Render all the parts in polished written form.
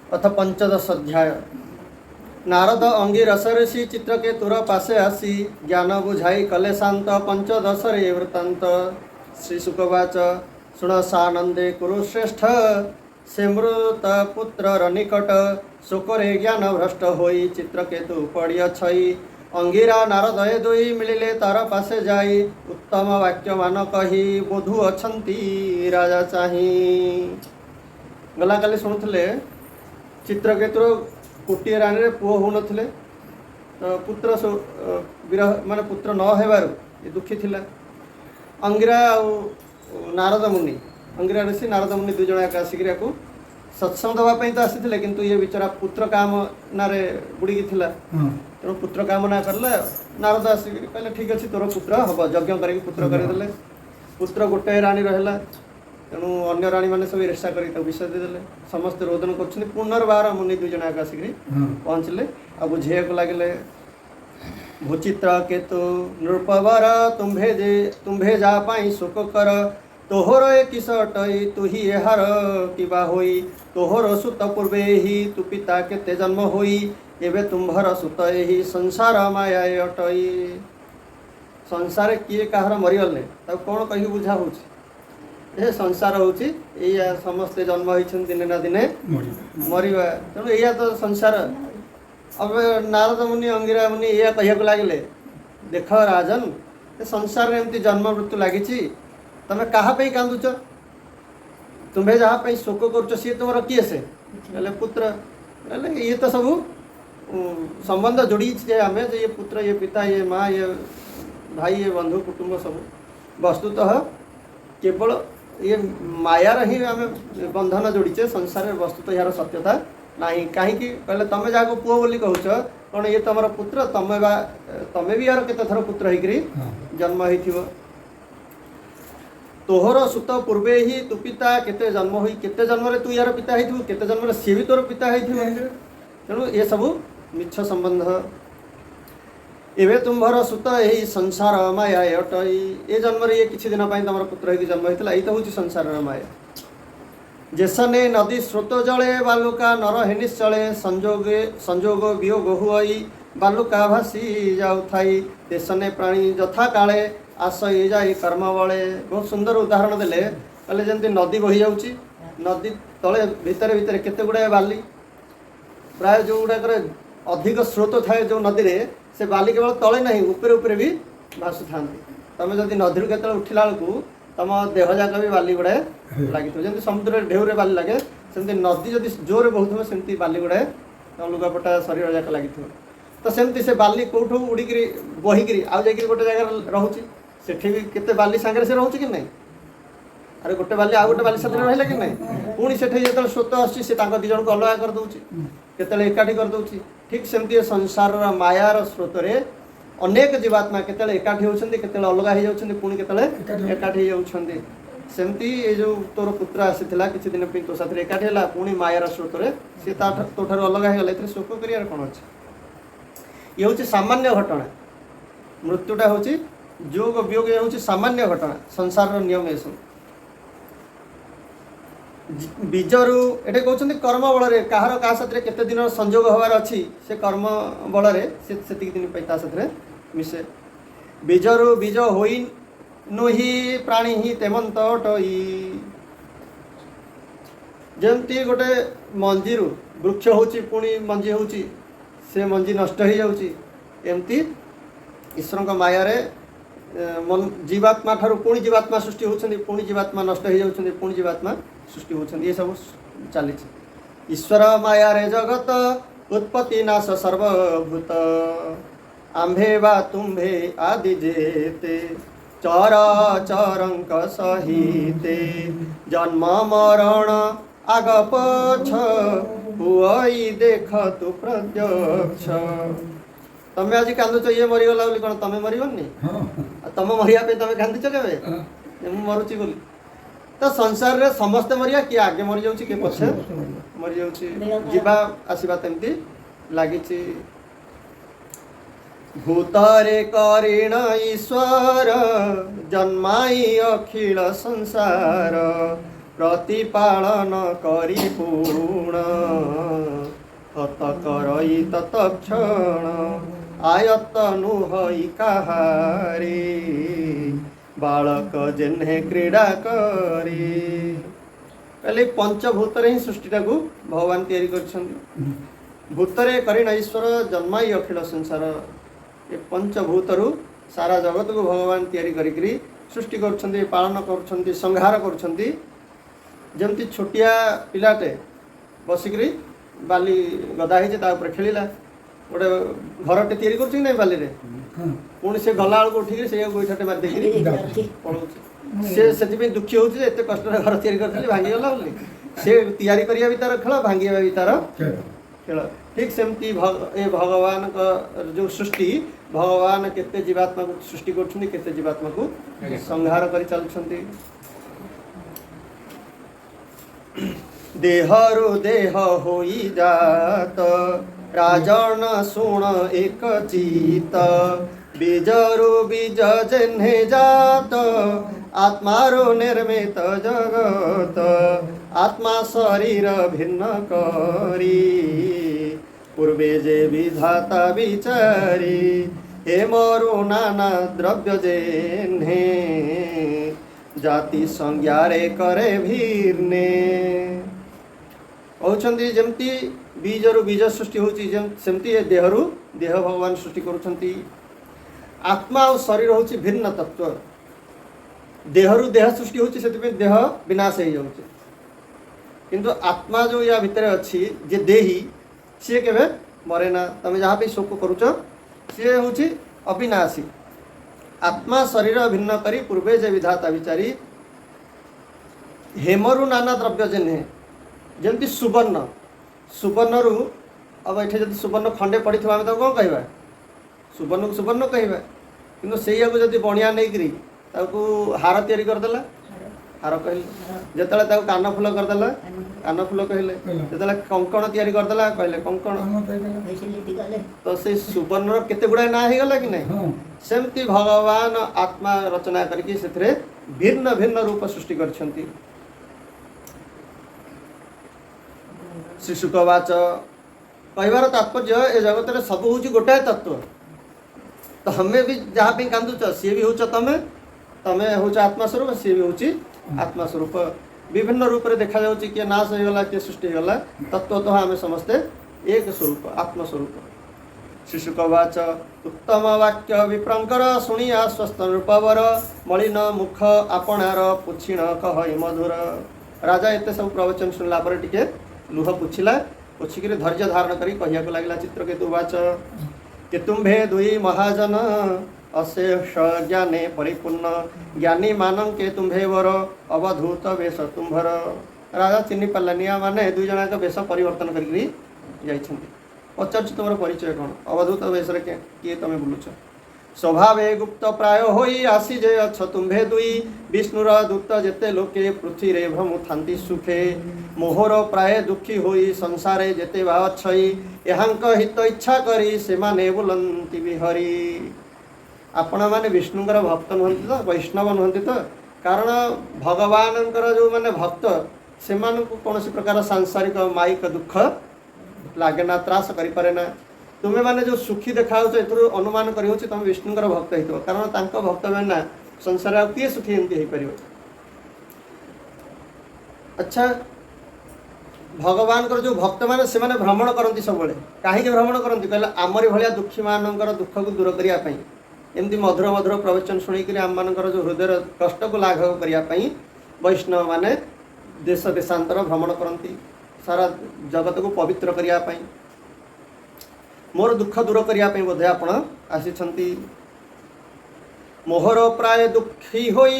अथ पंचदश अध्याय। नारद अंगिरस ऋषि चित्रकेतुर पासे आसी ज्ञान बुझाई कले शांत पंचदश रे वृत्तांत। श्री शुकवाच शुण सानंदे कुरुश्रेष्ठ से मृत पुत्र निकट शोकरे ज्ञान भ्रष्ट होई चित्रकेतु पड़िय छई। अंगिरा नारद ए दुई मिलिले तार पासे जाई उत्तम वाक्य मान कही बोधु अछंती राजा चाही। गला काली शुणुले चित्रकेतुर कोटिए राणी पुओ हो नथिले तो पुत्र विरह माने पुत्र न हेबारु ये दुखी थिला। अंगिरा नारद मुनि अंगिरा ऋषि नारद मुनि दुई जण एक आसिक सत्संग देवाई तो आसी किंतु ये बेचारा पुत्र कामना बुड़ी थिला तेणु पुत्र कामना करले। नारद आसिक कहले ठीक अच्छे तोर पुत्र हम यज्ञ करके पुत्र करदे। पुत्र गोटे राणी रहा तेणु अन्य राणी मैंने सब ईर्षा कर विष देदेले समस्ते रोदन कर पुनर्बार मुनि दुई जन आसिक पहुँचले आ बुझे लगे भूचित्र केतु नृपवर तुम्भे जा पाई शोक कर तोहर किस अटई तुही एहार किबा होई तोहर सुत पूर्वे ही तु पिता केते जन्म होई एबे तुम्भर सुत एही संसार माया अटई। संसार किए कहार मरीगले कौन कहीं बुझा हो संसार हूँ समस्ते जन्म होती दिने ना दिने मरवा तेणु या तो संसार। अब नारद मुनि अंगिरा मुनि या कहक लगे देख राजन संसार एमती जन्म मृत्यु लगी तमें क्या कांदुच तुम्हें जहाँ शोक कर सी तुम किए से कहले पुत्र कहले ये तो सब संबंध जोड़ी आम ये पुत्र ये पिता ये माँ ये भाई ये बंधु कुटुंब सब वस्तुतः केवल ये मायार ही आम बंधन जोड़ीचे संसार वस्तुतः यार सत्यता नहीं कहीं कहले तुम जहाँ पुओ बोली कहूच कौन ये तुम पुत्र तमें भी यार केते थर पुत्र होकरी जन्म हो तोहर सुत पूर्वे ही तु पिता केते जन्म हुई केते जन्म तू यार पिता हो केते जन्म सी भी तोर पिता हो तेणु ये सब मिछ संबंध। एवं तुम्हार सुत यही संसार माया अटई ए जन्म ये किसी दिन तुम पुत्र हो जन्म होता ये तो हूँ संसार माया। जेसने नदी स्रोत जले बालुका नर हेनिस चले संजोग वियोग हुई बालुका भासी जाऊ थाई देशने प्राणी यथा काले आस ये जाए कर्म बले। बहुत सुंदर उदाहरण देले कहले जमी नदी बही जाऊँगी नदी तले भितर भितर केते गुड़ाए बाली प्राय जो गुड़ाक अधिक स्रोत थाए जो नदी में से बाली केवल तले नहीं ऊपर ऊपर भी भासु था। तुम जब नदी के उठिला बेलू तुम देह जाक भी बाली गुड़ाए लगी जमी समुद्र ढेउरे बाली लगे सेमती नदी जब जोर बहुत सेमती बाली गुड़ाए तुम लुगापटा शरीर जाक लगी तो सेमती से बाली कौटू उड़िक बहिकी आउ जा गोटे जगह रोचे सेठी भी केते बाली सांगे से रोचे कि नहीं अरे गोटे बाली आउ गोटे बाली साथ रहा कि नहीं पुणी से जो स्रोत आसी दी जन को अलग कर दूसरी केतले एकाठी कर दूसरी ठीक सेमती संसार मायार स्रोत रे अनेक जीवात्मा केतले एकाठी होती केतले अलग हो जाती पुणी केतले एकाठी होती सेमती ये जो तोर पुत्र आसीला किसी दिन तो साथ एकाठी है पुणी मायार स्रोत रे सी तो ठार अलग हो गला शोक कर कौन अच्छे ये हूँ सामान्य घटना। मृत्युटा हूँ जोग वियोग ये हूँ सामान्य घटना संसार नियम ये सब। बीजरू ये कहते कर्म बल कहार क्या साथ केते दिन संजोग हबार अच्छी से कर्म बल से दिन साथ मिसे। बीजरू बीज होई नुही प्राणी ही तेमंत अटई जमती गोटे मंजी वृक्ष होची पुणी मंजी होची से मंजी नष्ट हो जाऊँगी एमती ईश्वर माया जीवात्मा ठारू पुणी जीवात्मा सृष्टि होती पुणी जीवात्मा नष्ट हो जाऊँगी पुणी जीवात्मा सृष्टि होती ये सब चली। ईश्वर माया रे जगत उत्पत्ति नाश सर्वभूत आंभे वा तुम्भे आदि जेते चर चरंक सहिते जन्म मरण आग पछ हुई देख तु प्रत्यक्ष। तमें आज कांदुच ये मरीगला बोली कौन तुम मरबनी तुम मरिया तुम कांदीच के मरुची बोली तो संसार रे समस्ते मरिया किए आगे मरी जाऊँ किए पछे मरी जाऊँ जीवा आसवा तमती लगी। भूतरे करीण ईश्वर जन्माई अखिल संसार प्रतिपालन करी पूर्ण हत करई तत्क्षण आयतनु हई काहारी बालक जेन्हे क्रीड़ा करी। पहले पंचभूत ही सृष्टिटा को भगवान तैयारी कर भूतरे करीन ईश्वर जन्माई अखिल संसार ये पंचभूतरु सारा जगत को भगवान तैयारी करी सृष्टि कर पालन कर संहार कर जमती छोटिया पिलाटे बसिक बाली गदा ही खेला गोटे घरटे तैयारी कर नहीं बाली रे पुणी से गला बेलू उठिक से गोईठाटे मारिदेक पलाऊ से दुखी होती एत कष्ट घर तैयारी कर भांगीगला बोली से तैयारी करिया भी तार खेल भांगिया भी तार खेल ठीक सेमती ए भगवान जो सृष्टि भगवान केते जीवात्मा को सृष्टि करते जीवात्मा को संहार कर चलुछंती। देहरु देह होई जात राजन सुण एक चित बीजरु बीज जेन्हे जात आत्मारो निर्मित जगत आत्मा शरीर भिन्न करी पूर्वे जे विधाता विचारी हे मरु नाना द्रव्य जेन्हे जाति संज्ञारे करे भीर्ने कहते जमती बीजरु बीज सृष्टि होती सेमती देहरु देह भगवान सृष्टि करुछंती। आत्मा और शरीर होची भिन्न तत्व देहरु देह सृष्टि होची से देह विनाश हो जाउछे किंतु आत्मा जो या भितर अच्छी जे देही सी केवे मरे ना तुम जहाँ भी शोक करुच सी हूँ अविनाशी आत्मा शरीर भिन्न करी पूर्वे जे विधाता विचारी हेमरु नाना द्रव्य जेन्हे जमती सुवर्ण सुवर्णरु अब ये जब सुवर्ण खंडे पड़ी आम तो कौन कह सुवर्ण को सुवर्ण कह कि से जब बणिया नहीं हार तैयारी करदेला हार कहले जो कान फूल करदेला कान फूल कहले जो कंकण तैयारी करदेला कहले कंकण तो से सुवर्ण केते गुड़ाए ना हो गला कि नहीं सेमती भगवान आत्मा रचना करके से भिन्न भिन्न रूप सृष्टि करछंती। श्री शुकवाच कहबार तात्पर्य ए जगत में सब हूँ गोटाए तत्व तो हमें भी जहाँ पे कांदुच सी भी हूँ तमें तमें हूँ आत्मास्वरूप सी भी हूँ आत्मास्वरूप विभिन्न रूप से देखा जाऊँ किए नाश होगा किए सृष्टि होगा तत्व तो आम समस्ते एक स्वरूप आत्मस्वरूप। श्री शुकवाच उत्तम वाक्य विप्रंकर शुणिया स्वस्थ रूपवर मलिन मुख आपणार पुछिण कह मधुर। राजा एत सब प्रवचन शुणला पर टिके लुह पुछिला पुछिक धैर्य धारण करी कहया लगे चित्रकेतु वाच केतुंभे दुई महाजन अशेष ज्ञाने परिपूर्ण ज्ञानी मानं के तुम्भे वर अवधूत वेश तुम्भर। राजा चिन्ह पारानी माने दुई जन वेश परिवर्तन करी पचार तुम परिचय कौन अवधूत वेश किए तुम बुलुच स्वभावे गुप्त प्राय होई आसी जे अछ तुम्भे दुई विष्णुर दूत जेते लोके पृथ्वी रे भ्रमु थांती सुखे मोहर प्राय दुखी होई संसारे जेते बा अछई एहांक हित इच्छा करी से माने बुलंती बिहरी। आपण माने विष्णुकर भक्त नुहंती तो वैष्णव नुहंती तो कारण भगवानंकर जो माने भक्त से कौन प्रकार सांसारिक माइक दुख लागे ना त्रास करि पारे ना तुम्हें माने जो सुखी देखा अनुमान कर तुम विष्णुकर भक्त हो कारण तांको भक्त मैंने संसार आ किए सुखी एमती हो पार। अच्छा भगवान जो भक्त मैंने से भ्रमण करती सब कहीं भ्रमण करती कहले आमरी भाया दुखी मानकर दुख को दूर करने एमती मधुर मधुर प्रवचन शुणिक आम मानकर जो हृदय कष्ट को लाघव करने वैष्णव माने देश देशांतर भ्रमण करती सारा जगत को पवित्र करने मोर दुख दूर करने बोधे आपण आसी मोहर प्राय दुखी होई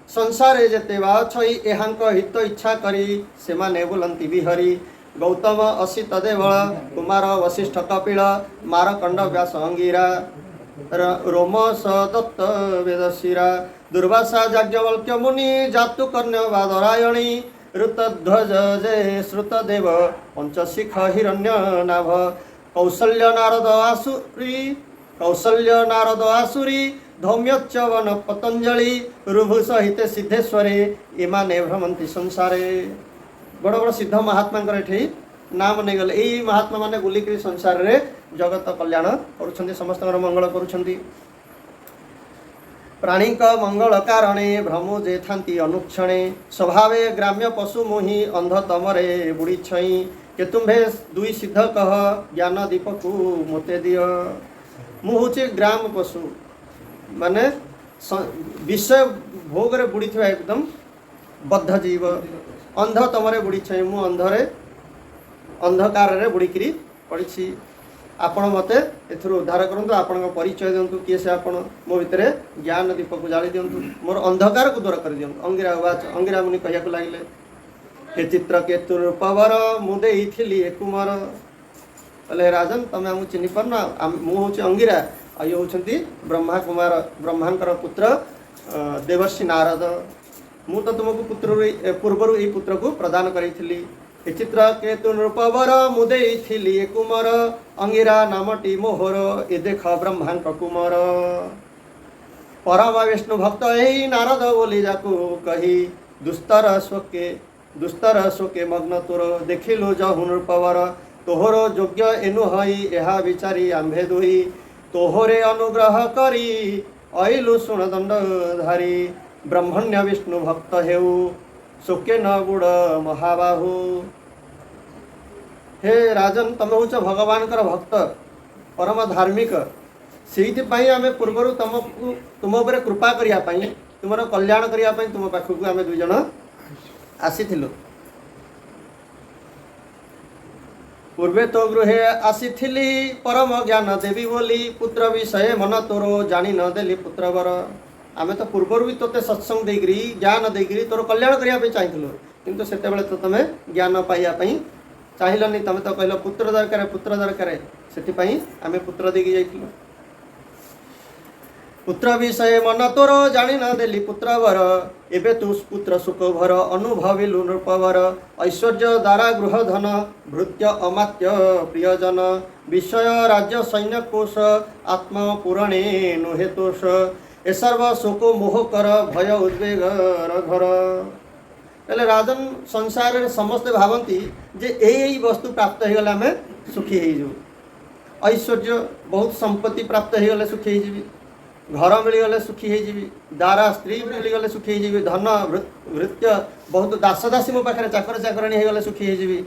संसारे जेते बा छई एहांक हित इच्छा करी से माने बुलंती बिहरी। गौतम असी तदेवल कुमार वशिष्ठ कपिल मारकंड व्यास अंगिरा रोमस दत्त वेदशिरा दुर्वासा याज्ञवल्क्य मुनि जातु कन्या बादरायणी ऋतध्वज जय श्रुतदेव पंचशिख हिरण्य नाभ कौसल्य नारद आसुरी धौम्योच्च वन पतंजलि रुभु सहित सिद्धेश्वरे एमाने भ्रमंती संसारे। बड़ बड़ सिद्ध महात्मा ये नाम नहीं गले यही महात्मा माने बुलिक संसार रे जगत कल्याण करुछंती समस्त मंगल करुछंती। प्राणी मंगल कारणे भ्रमु जे थांती अनुक्षणे स्वभावे ग्राम्य पशु मोहि अंध तमरे बुड़ी छई के तुम्भे दुई सिद्ध कह ज्ञान दीपकु मोते दिय। मु हूँ ग्राम पशु माने विषय भोग रे बुड़ी थी एकदम बद्ध जीव अंध तमरे बुड़ी छई मु अंधरे अंधकार रे बुड़ीकी पड़ी। आपण मते एथुरु उद्धार करंतु आपण परिचय दिंतु किए से आपण मो भितर ज्ञान दीपक जाली दिंतु मोर अंधकार को दूर कर दिंतु। अंगिरा वाच अंगिरा मुनि कहिया को लागिले हे चित्र केतु रूपवर मुदे इथिली कुमार बोले राजन तमे हम चिन्हि परना मु होछि अंगिरा आ ये होछंती ब्रह्मा कुमार ब्रह्मांकर पुत्र देवर्षि नारद मु तो तुमको पुत्र पूर्वर ये पुत्र को प्रदान करी। चित्र केतु नृपवर मुदे थिली कुमार अंगिरा नामटी मोहर ए देख ब्रह्मांक कुमार। परम विष्णु भक्त यही नारद बोली जाकू कही दुस्तर शोके मग्न तोर देखिलु जहु नृपवर तोहर योग्य एनु हई एहा विचारी आंभे दुही तोहरे अनुग्रह करी अइलु सुण दंड धारी ब्रह्मण्य विष्णु भक्त हेउ शोके न गुड़ महाबाहु। हे राजन तमे हूँ भगवान भक्त परम धार्मिक से आम पूर्वर तुम उपर कृपा करने तुम कल्याण करने तुम पाखक आम दुई जन आसी पूर्वे तो गृहे आसी परम ज्ञान देवी बोली पुत्र विषय मन तोर जानी न देली पुत्रवर। आम तो पूर्वर भी तोते सत्संग देकरी ज्ञान देकरी तोर कल्याण करने चाहिए किंतु से तो तुम ज्ञान पाइबापी चाहिलनी तुम तो कहल पुत्र दरकार से आम पुत्र देकी जाइलु। पुत्र विषय मन तोर जानी न देली पुत्रवर एबे तु पुत्र सुख भर अनुभविलु नृपवर ऐश्वर्य द्वारा गृह धन भृत्य अमात्य प्रियजन विषय राज्य सैन्य कोश आत्मा पुराणे नुहे तोष ए सर्व शोक मोह कर भय उद्वेग घर। पहले राजन संसार रे समस्ते भावती जे यही वस्तु प्राप्त हो गले आम सुखी हो ऐश्वर्य बहुत संपत्ति प्राप्त हो गले सुखी हो घर मिलगले सुखी हो दारा स्त्री मिलगले सुखी हो धन भृत्य बहुत दास दासी मो पाखे चाकर चाकराणी होगले सुखी हो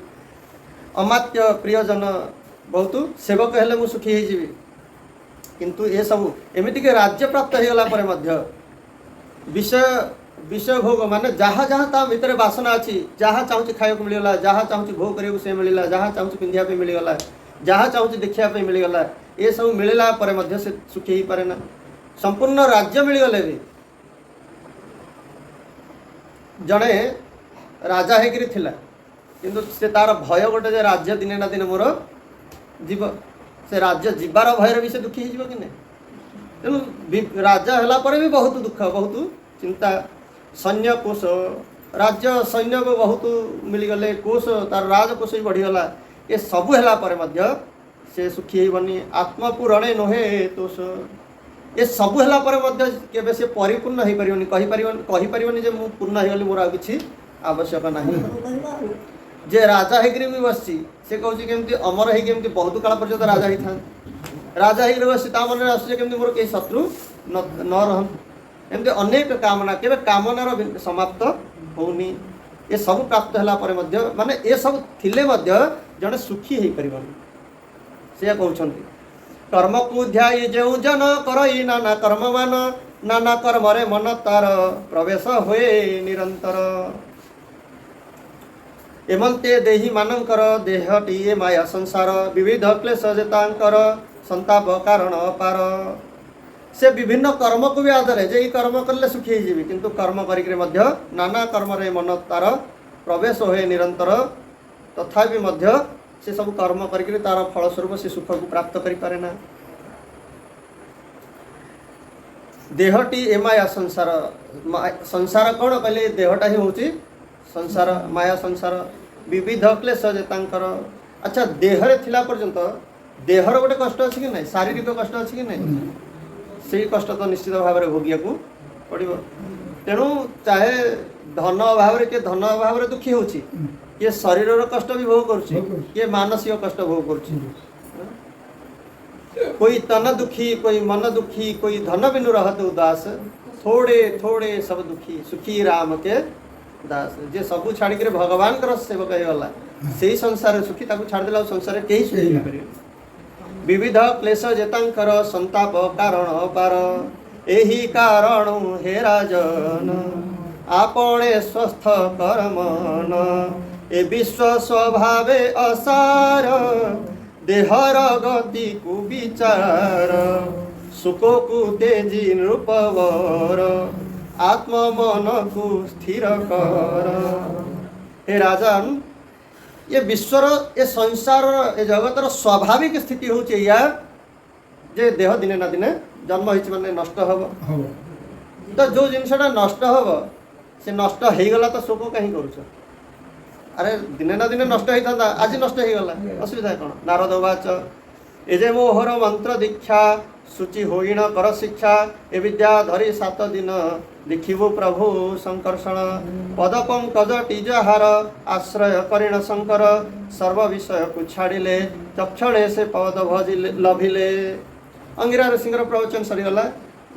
अमात्य प्रियजन बहुत सेवक हेले मु सुखी हो किंतु ये सब एमती के राज्य प्राप्त हो गला विषय भोग माने जहाँ जहाँ ता भितर बासना अच्छी जहाँ चाहूँ खाइक मिलगला जहाँ चाहूँ भोग करियो से मिलला जहाँ चाहूँ पिंधिया पे मिलगला जहाँ चाहूँ देखा मिलगला ये सब मिलला पर मध्य से सुखी ही पारे ना। संपूर्ण राज्य मिलगले भी जड़े राजा होकर थिला किंतु से तार भय गोटे जे राज्य दिने ना दिने मोर जीव से राज्य जीवार भयर भी से दुखी हो कि नहीं। तेणु राजा है पर भी बहुत दुख बहुत चिंता सैन्य कोश राज्य सैन्य को बहुत मिलगले कोश तार राजकोश भी बढ़ीगला ये सबू है से सुखी होनी आत्मा पुराणे नहे तोष ये सबू है केवे से परिपूर्ण हो पारनी जे मु पूर्ण हो गली मोर आ किसी आवश्यक नहीं। जे राजा होकर भी बसी से कहूँ केमती अमर होमती बहुत काल पर्यंत राजा ही था राजा हो बसी ता मन आसुचे केमती मोर कई शत्रु न रह एमती अनेक कामना केवे कामनार समाप्त होनी ये सब प्राप्त है माने ये सब थिले जड़े सुखी हो पार से कहते कर्म को ध्याय जो जन करई नाना कर्ममान नाना कर्म रे मन तार प्रवेश हुए निरंतर एमंते देही मानकर देहटी ए माया संसार विविध क्लेश जेतांकर संताप कारण अपार से विभिन्न कर्म को भी आधार है जे कर्म कले सुखी हो किंतु कर्म करिक नाना कर्म रे मन तार प्रवेश हुए निरंतर तथापि से सब कर्म करिक तार फलस्वरूप से सुख को प्राप्त करि पारे ना। देहटी ए माया संसार संसार कौन कहले देहटा ही होची संसार माया संसार विविध क्लेश जेतांकर। अच्छा देहरे थिला पर्यंत देहर गोटे कष्ट अच्छी कि नहीं शारीरिक कष्ट अच्छी कि नहीं से कष्ट तो निश्चित भाव में भोगिया को पड़ो। तेणु चाहे धन अभाव किए धन अभाव में दुखी होची, किए शरीर कष्ट भी भोग करुच्ची, किए मानसिक कष्ट भोग करुच्ची। कोई तन दुखी, कोई मन दुखी, कोई धन बिनु रहत उदास, थोड़े थोड़े सब दुखी सुखी राम के दास। जे सबू छाड़ के भगवान कर सेवक होगा से संसार सुखी, ताकू छाड़ देला संसार कहीं सुखी नहीं पारे। विविध क्लेश जेतांकर संताप कारण पार, एही कारण हे राजन आपणे स्वस्थ कर्मन। ए विश्व स्वभावे असार, देहर गति को विचार, सुख को तेजी नृपवर, आत्म मन को स्थिर कर। हे राजन, ये विश्वर ये संसार ये जगतर स्वाभाविक स्थिति हूँ या जे देह दिने ना दिने जन्म होइछि माने नष्ट हब। तो जो जिनसटा नष्ट हब से नष्ट हो गला तो शोक कहीं करूछ? अरे दिने ना दिने नष्ट होता आज नष्ट हो गला असुविधा कौन? नारद वाच एजे मोहर मंत्र दीक्षा, शुचि होइण कर शिक्षा, ए विद्या धरी 7 दिन लिखिबो प्रभु संकर्षण। पद पंकज टीजहार आश्रय करिण शंकर, सर्व विषय को छाड़िले तक्षणे से पद भजिले लभिले। अंगिरा ऋषिंकर प्रवचन सरीगला।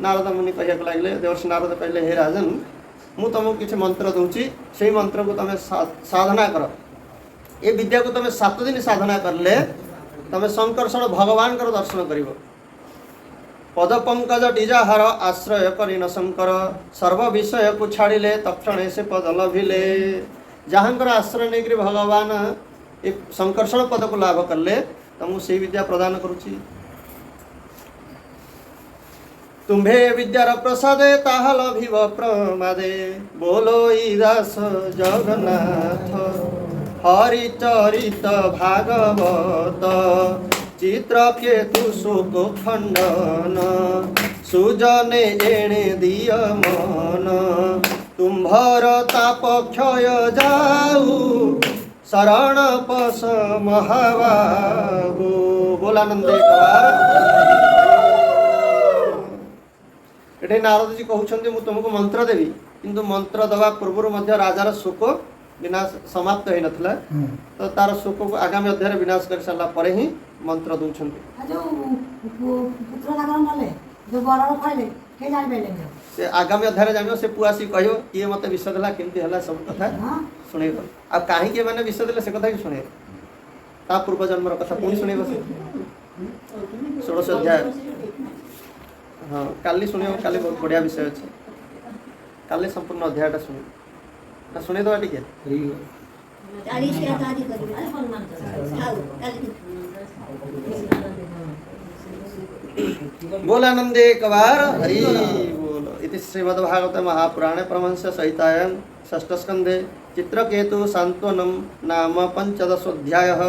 नारद मुनि कहया लगे, देवर्षि नारद कहले, हे राजन मु तुमको किसी मंत्र दूची, से मंत्र को तुम साधना कर। ये विद्या को तुम 7 दिन साधना करले तुम संकर्षण भगवान कर दर्शन कर। पद पंकज टीजाहार आश्रय करिण शंकर, सर्व विषय को छाड़िले तक्षणे से पद लभिले। जहाँकर आश्रय नहीं भगवान ये संकर्षण पद को लाभ करले तुमको से विद्या प्रदान करुची। तुम्भे विद्यार प्रसादे ताहा लभिब प्रमादे, बोलो दास जगन्नाथ। हरिचरित भागवत चित्रकेतु शोक खंडन, सुजने एणे दिय मन। तुम्भर ताप क्षय जाऊ, शरण पस महाबाहु। बोलानंदे ये नारद जी कहते मु तुमको मंत्र देवी, किंतु मंत्र दवा पूर्व राजार शोक विनाश समाप्त हो नाला। तो तार शोक को आगामी अध्याय विनाश कर सारा पर ही मंत्र दौरान। से आगामी अध्याय जान से पुआ सी कह किए मत विष देला केमती है सब कथा शुणे। आ कहीं मैंने विष देले से कथा कि शुणे ता पूर्व जन्म कथा पुणी शुणे। 16 अध्याय हाँ काली शुणे, काली बहुत बढ़िया विषय अच्छे। काली संपूर्ण अध्यायटा शुणे शुणे दवा टिके। बोलानंदे कबार हरि बोल। इति श्रीमद्भागवत महापुराणे परमहंस संहितायां 6 स्कंदे चित्रकेतु सांत्वनम नाम 15 अध्यायः।